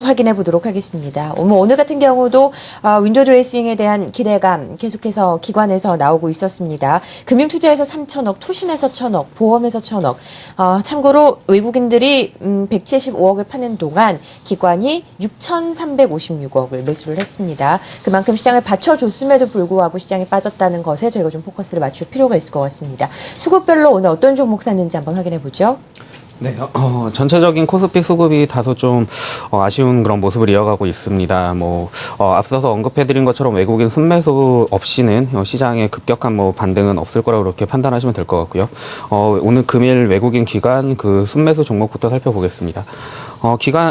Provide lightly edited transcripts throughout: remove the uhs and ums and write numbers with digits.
확인해 보도록 하겠습니다. 오늘 같은 경우도 윈도우 레이싱에 대한 기대감 계속해서 기관에서 나오고 있었습니다. 금융투자에서 3천억, 투신에서 1천억, 보험에서 1천억. 참고로 외국인들이 175억을 파는 동안 기관이 6,356억을 매수를 했습니다. 그만큼 시장을 받쳐줬음에도 불구하고 시장이 빠졌다는 것에 저희가 좀 포커스를 맞출 필요가 있을 것 같습니다. 수급별로 오늘 어떤 종목 샀는지 한번 확인해 보죠. 네, 전체적인 코스피 수급이 다소 좀 아쉬운 그런 모습을 이어가고 있습니다. 앞서서 언급해드린 것처럼 외국인 순매수 없이는 시장에 급격한 반등은 없을 거라고 그렇게 판단하시면 될 것 같고요. 오늘 금일 외국인 기관 그 순매수 종목부터 살펴보겠습니다.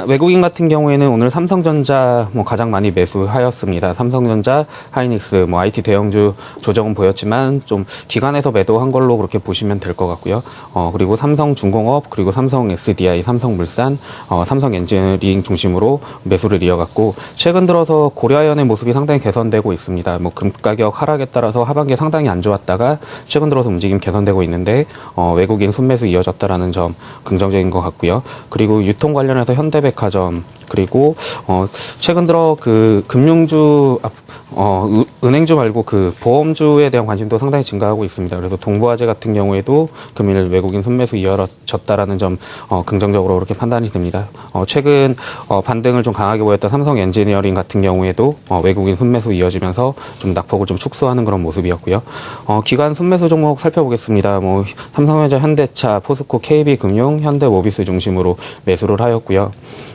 외국인 같은 경우에는 오늘 삼성전자 가장 많이 매수하였습니다. 삼성전자, 하이닉스, IT 대형주 조정은 보였지만 좀 기관에서 매도한 걸로 그렇게 보시면 될 것 같고요. 그리고 삼성중공업, 그리고 삼성 SDI, 삼성물산, 삼성 엔지니어링 중심으로 매수를 이어갔고, 최근 들어서 고려아연의 모습이 상당히 개선되고 있습니다. 금 가격 하락에 따라서 하반기에 상당히 안 좋았다가 최근 들어서 움직임 개선되고 있는데, 외국인 순매수 이어졌다라는 점 긍정적인 것 같고요. 그리고 유통 관련해서 현대백화점, 그리고 최근 들어 그 금융주, 은행주 말고 그 보험주에 대한 관심도 상당히 증가하고 있습니다. 그래서 동부화재 같은 경우에도 금일 외국인 순매수 이어졌다라는 점 긍정적으로 그렇게 판단이 됩니다. 최근 반등을 좀 강하게 보였던 삼성 엔지니어링 같은 경우에도 외국인 순매수 이어지면서 좀 낙폭을 좀 축소하는 그런 모습이었고요. 기관 순매수 종목 살펴보겠습니다. 삼성전자, 현대차, 포스코, KB금융, 현대모비스 중심으로 매수를 하였고요.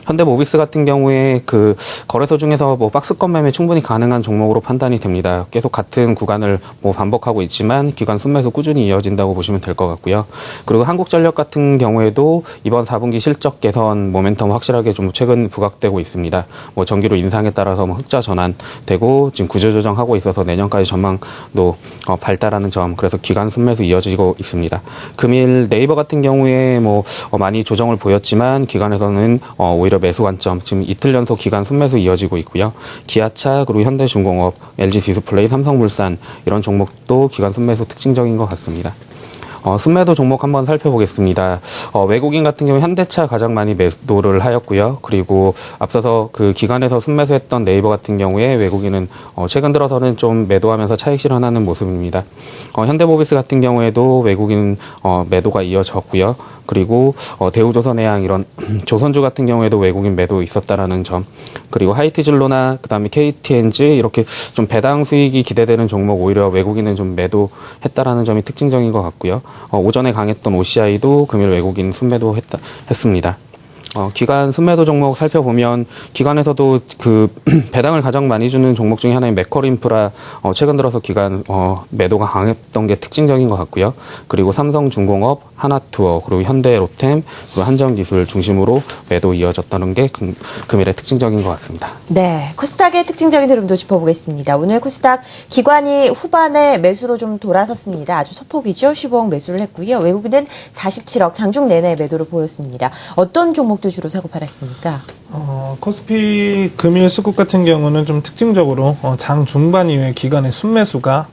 현대모비스 같은 경우에 그 거래소 중에서 박스권 매매 충분히 가능한 종목으로 판단이 됩니다. 계속 같은 구간을 반복하고 있지만 기관 순매수 꾸준히 이어진다고 보시면 될 것 같고요. 그리고 한국전력 같은 경우에도 이번 4분기 실적 개선 모멘텀 확실하게 좀 최근 부각되고 있습니다. 전기료 인상에 따라서 흑자 전환되고 지금 구조조정하고 있어서 내년까지 전망도 발달하는 점, 그래서 기관 순매수 이어지고 있습니다. 금일 네이버 같은 경우에 많이 조정을 보였지만 기관에서는 오히려 매수 관점, 지금 이틀 연속 기관 순매수 이어지고 있고요. 기아차, 그리고 현대중공업, LG디스플레이, 삼성물산 이런 종목도 기관 순매수 특징적인 것 같습니다. 순매도 종목 한번 살펴보겠습니다. 외국인 같은 경우 현대차 가장 많이 매도를 하였고요. 그리고 앞서서 그 기관에서 순매수했던 네이버 같은 경우에 외국인은 최근 들어서는 좀 매도하면서 차익 실현하는 모습입니다. 현대모비스 같은 경우에도 외국인 매도가 이어졌고요. 그리고 대우조선해양 이런 조선주 같은 경우에도 외국인 매도 있었다라는 점, 그리고 하이티진로나 그다음에 KTNG 이렇게 좀 배당 수익이 기대되는 종목 오히려 외국인은 좀 매도했다라는 점이 특징적인 것 같고요. 오전에 강했던 OCI도 금일 외국인 순매도 했습니다. 기관 순매도 종목 살펴보면 기관에서도 그 배당을 가장 많이 주는 종목 중에 하나인 메커인프라 최근 들어서 기관 매도가 강했던 게 특징적인 것 같고요. 그리고 삼성중공업, 하나투어, 그리고 현대로템, 그리고 한정기술 중심으로 매도 이어졌다는 게 금일의 특징적인 것 같습니다. 네, 코스닥의 특징적인 흐름도 짚어보겠습니다. 오늘 코스닥 기관이 후반에 매수로 좀 돌아섰습니다. 아주 소폭이죠. 15억 매수를 했고요. 외국인은 47억 장중 내내 매도를 보였습니다. 어떤 종목도 주로 사고 팔았습니까? 코스피 금일 수급 같은 경우는 좀 특징적으로 장 중반 이후에 기관의 순매수가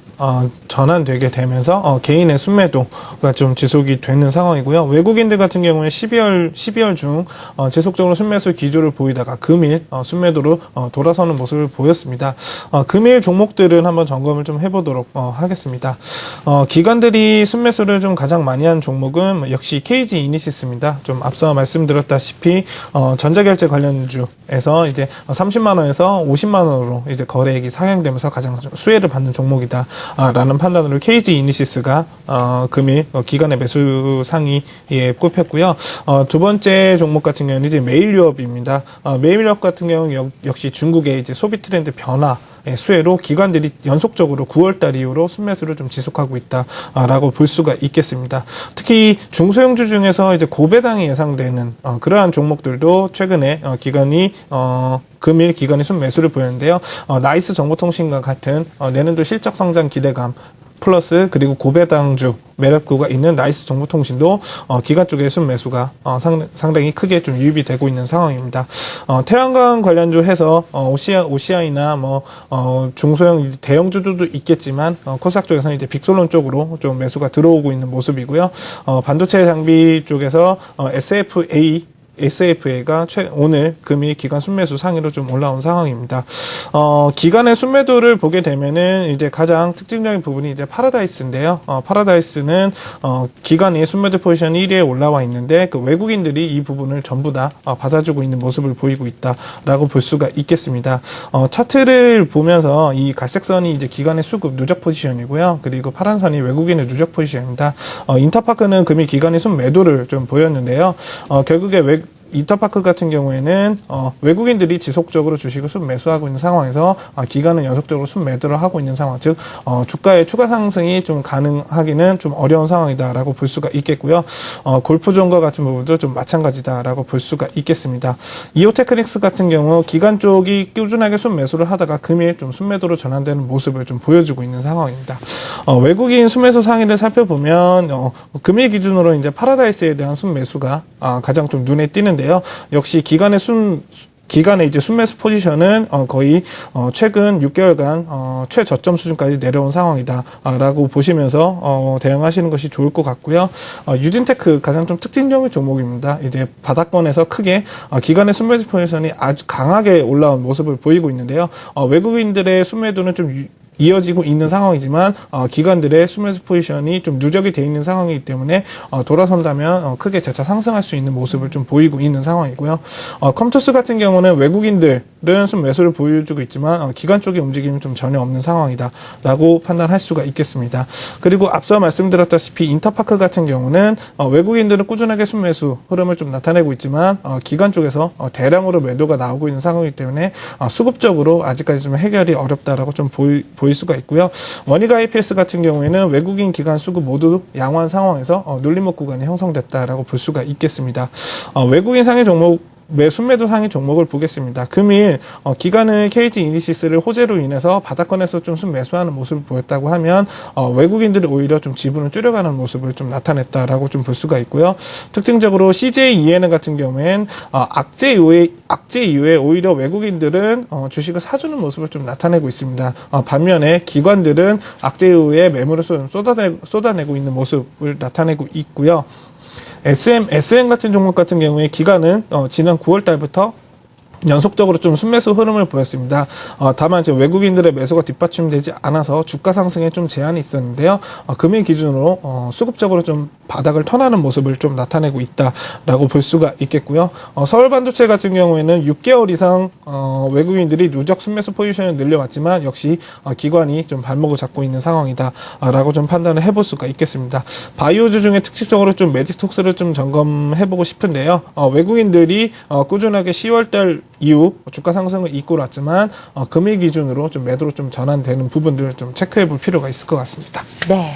전환되게 되면서 개인의 순매도가 좀 지속이 되는 상황이고요. 외국인들 같은 경우에 12월 중 지속적으로 순매수 기조를 보이다가 금일 순매도로 돌아서는 모습을 보였습니다. 금일 종목들은 한번 점검을 좀 해보도록 하겠습니다. 기관들이 순매수를 좀 가장 많이 한 종목은 역시 KG 이니시스입니다. 좀 앞서 말씀드렸다시피 전자결제 관련주에서 이제 30만 원에서 50만 원으로 이제 거래액이 상향되면서 가장 수혜를 받는 종목이다. 라는 판단으로 KG 이니시스가 금일 기관의 매수 상위에 꼽혔고요. 두 번째 종목 같은 경우는 이제 메일유업입니다. 메일유업 같은 경우는 역시 중국의 이제 소비 트렌드 변화 수혜로 기관들이 연속적으로 9월달 이후로 순매수를 좀 지속하고 있다라고 볼 수가 있겠습니다. 특히 중소형주 중에서 이제 고배당이 예상되는 그러한 종목들도 최근에 기관이 금일 기관이 순매수를 보였는데요. 나이스 정보통신과 같은 내년도 실적 성장 기대감 플러스 그리고 고배당주 매력구가 있는 나이스 정보통신도 기관 쪽의 순매수가 상당히 크게 좀 유입이 되고 있는 상황입니다. 태양광 관련주 해서 OCI나 중소형 대형주들도 있겠지만 코스닥 쪽에서는 이제 빅솔론 쪽으로 좀 매수가 들어오고 있는 모습이고요. 반도체 장비 쪽에서 SFA SFA가 오늘 금일 기간 순매수 상위로 좀 올라온 상황입니다. 기간의 순매도를 보게 되면은 이제 가장 특징적인 부분이 이제 파라다이스인데요. 파라다이스는 기간의 순매도 포지션 1위에 올라와 있는데 그 외국인들이 이 부분을 전부 다 받아주고 있는 모습을 보이고 있다라고 볼 수가 있겠습니다. 차트를 보면서 이 갈색선이 이제 기간의 수급 누적 포지션이고요. 그리고 파란 선이 외국인의 누적 포지션입니다. 인터파크는 금일 기간의 순매도를 좀 보였는데요. 결국에 인터파크 같은 경우에는 외국인들이 지속적으로 주식을 순매수하고 있는 상황에서 기간은 연속적으로 순매도를 하고 있는 상황, 즉 주가의 추가 상승이 좀 가능하기는 좀 어려운 상황이다라고 볼 수가 있겠고요. 골프존과 같은 부분도 좀 마찬가지다라고 볼 수가 있겠습니다. 이오테크닉스 같은 경우 기간 쪽이 꾸준하게 순매수를 하다가 금일 좀 순매도로 전환되는 모습을 좀 보여주고 있는 상황입니다. 외국인 순매수 상위를 살펴보면 금일 기준으로 이제 파라다이스에 대한 순매수가 가장 좀 눈에 띄는데요. 역시 기간의 이제 순매수 포지션은 거의 최근 6개월간 최저점 수준까지 내려온 상황이다라고 보시면서 대응하시는 것이 좋을 것 같고요. 유진테크 가장 좀 특징적인 종목입니다. 이제 바닥권에서 크게 기간의 순매수 포지션이 아주 강하게 올라온 모습을 보이고 있는데요. 외국인들의 순매도는 좀 이어지고 있는 상황이지만 기관들의 순매수 포지션이 좀 누적이 돼 있는 상황이기 때문에 돌아선다면 크게 재차 상승할 수 있는 모습을 좀 보이고 있는 상황이고요. 컴투스 같은 경우는 외국인들은 순매수를 보여주고 있지만 기관 쪽의 움직임은 좀 전혀 없는 상황이다라고 판단할 수가 있겠습니다. 그리고 앞서 말씀드렸다시피 인터파크 같은 경우는 외국인들은 꾸준하게 순매수 흐름을 좀 나타내고 있지만 기관 쪽에서 대량으로 매도가 나오고 있는 상황이기 때문에 수급적으로 아직까지 좀 해결이 어렵다라고 좀 보일 수가 있고요. 원익 IPS 같은 경우에는 외국인 기관 수급 모두 양호한 상황에서 눌림목 구간이 형성됐다라고 볼 수가 있겠습니다. 외국인 상위 종목 순매도 상위 종목을 보겠습니다. 금일 기간의 KT 이니시스를 호재로 인해서 바닥권에서 좀 순매수하는 모습을 보였다고 하면 외국인들이 오히려 좀 지분을 줄여가는 모습을 좀 나타냈다라고 좀 볼 수가 있고요. 특징적으로 CJEN 같은 경우엔 악재 이후에 오히려 외국인들은 주식을 사주는 모습을 좀 나타내고 있습니다. 반면에 기관들은 악재 이후에 매물을 쏟아내고 있는 모습을 나타내고 있고요. SM 같은 종목 같은 경우에 기간은 지난 9월 달부터 연속적으로 좀 순매수 흐름을 보였습니다. 다만 지금 외국인들의 매수가 뒷받침되지 않아서 주가 상승에 좀 제한이 있었는데요. 금일 기준으로 수급적으로 좀 바닥을 턴하는 모습을 좀 나타내고 있다라고 볼 수가 있겠고요. 서울반도체 같은 경우에는 6개월 이상 외국인들이 누적 순매수 포지션을 늘려왔지만 역시 기관이 좀 발목을 잡고 있는 상황이다라고 좀 판단을 해볼 수가 있겠습니다. 바이오주 중에 특징적으로 좀 매직톡스를 좀 점검해보고 싶은데요. 외국인들이 꾸준하게 10월달 이후 주가 상승을 이끌어 왔지만 금일 기준으로 좀 매도로 좀 전환되는 부분들을 좀 체크해 볼 필요가 있을 것 같습니다. 네.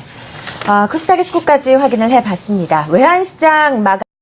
코스닥의 수급까지 확인을 해봤습니다. 외환시장 마감